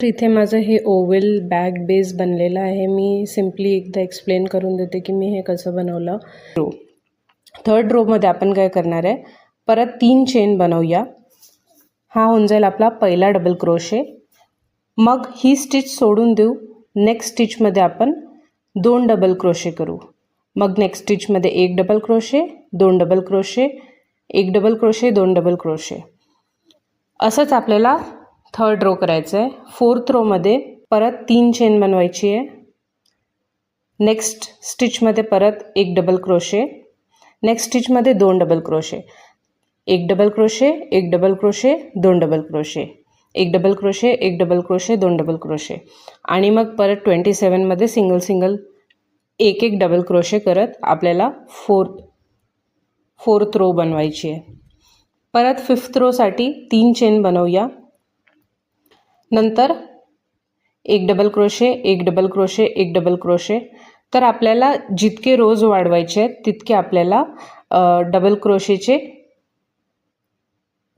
तर इथे माझं हे ओव्हल बॅग बेस बनलेलं आहे. मी सिम्पली एकदा एक्सप्लेन करून देते की मी हे कसं बनवलं. थर्ड रोमध्ये आपण काय करणार आहे, परत 3 चेन बनवूया. हा होऊन जाईल आपला पहिला डबल क्रोशे. मग ही स्टिच सोडून देऊ. नेक्स्ट स्टिचमध्ये आपण 2 डबल क्रोशे करू. मग नेक्स्ट स्टिचमध्ये 1 double crochet, 2 double crochet, 1 double crochet, 2 double crochet. असंच आपल्याला थर्ड रो करायचं आहे. फोर्थ रोमध्ये परत 3 चेन बनवायची आहे. नेक्स्ट स्टिचमध्ये परत 1 डबल क्रोशे, नेक्स्ट स्टिचमध्ये 2 double crochet, 1 double crochet, 1 double crochet, 2 double crochet, 1 double crochet, 1 double crochet, 2 double crochet आणि मग परत 27मध्ये सिंगल सिंगल 1 डबल क्रोशे करत आपल्याला फोर्थ रो बनवायची आहे. परत फिफ्थ रोसाठी 3 चेन बनवूया. नंतर 1 double crochet, 1 double crochet, 1 double crochet. तर आपल्याला जितके रोज वाढवायचे आहेत तितके आपल्याला डबल क्रोशेचे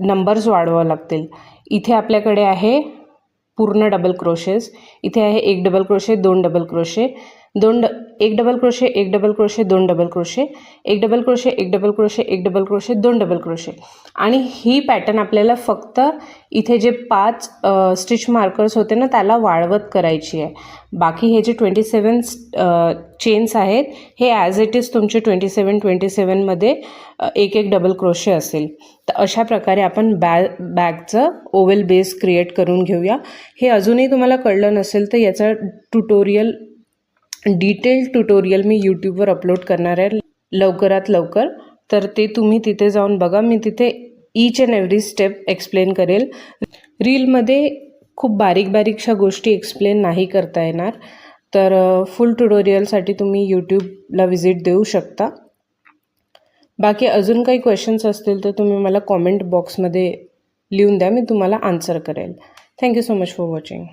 नंबर्स वाढवावे लागतील. इथे आपल्याकडे आहे पूर्ण डबल क्रोशेस. इथे आहे 1 double crochet, 2 double crochet, 1 double crochet, 1 double crochet, 2 double crochet, 1 double crochet, 1 double crochet, 1 double crochet, 2 double crochet. आणि ही पॅटर्न आपल्याला फक्त इथे जे 5 स्टिच मार्कर्स होते ना त्याला वाढवत करायची आहे. बाकी हे जे 27 चेन्स आहेत हे ॲज इट इज तुमचे 27मध्ये 1 डबल क्रोशे असेल. तर अशा प्रकारे आपण बॅगचं ओव्हल बेस क्रिएट करून घेऊया. हे अजूनही तुम्हाला कळलं नसेल तर याचा डिटेल्ड ट्युटोरियल मी यूट्यूबवर अपलोड करणार आहे लवकरात लवकर. तर ते तुम्ही तिथे जाऊन बघा. मी तिथे each and every step explain करेल. रीलमध्ये खूप बारीकशा गोष्टी एक्सप्लेन नाही करता येणार. तर फुल ट्युटोरियलसाठी तुम्ही यूट्यूबला व्हिजिट देऊ शकता. बाकी अजून काही क्वेश्चन्स असतील तर तुम्ही मला कॉमेंट बॉक्समध्ये लिहून द्या, मी तुम्हाला आन्सर करेल. Thank you so much for watching.